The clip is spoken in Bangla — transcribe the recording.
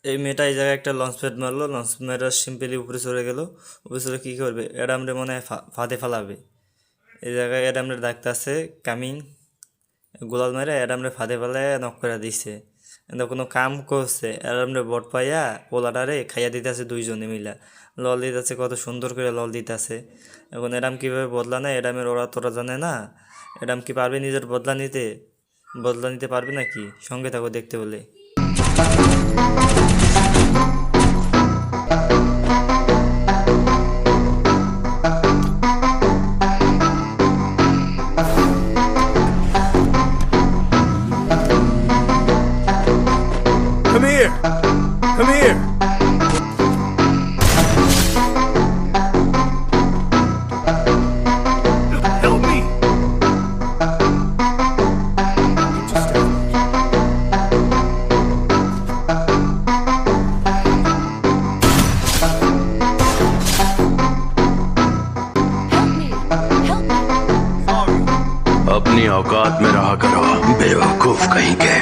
এই মেয়েটা এই জায়গায় একটা লঞ্চ প্যাড মারলো, লঞ্চ মেয়েটা সিম্পলি উপরে চলে গেল। উপরে চলে কী করবে, অ্যাডামরে মনে হয় ফাঁদে ফালাবে। এই জায়গায় অ্যাডামরে ডাকতে আছে কামিং, গোলাল মেরে অ্যাডামরে ফাঁদে ফেলায় নক করে দিছে। কিন্তু কোনো কাম করছে অ্যাডামরে বট পাইয়া পোলাটারে খাইয়া দিতেছে দুইজনে মিলা। লল দিতেছে, কত সুন্দর করে লল দিতেছে। এখন অ্যাডাম কীভাবে বদলা নেয়, অ্যাডামের ওরা তোরা জানে না। অ্যাডাম কি পারবে নিজের বদলা নিতে পারবে নাকি? সঙ্গে থাকো দেখতে বলে। Come here! Come here! Help me! अपनी औकात में रहा करो बेवकूफ कहीं के।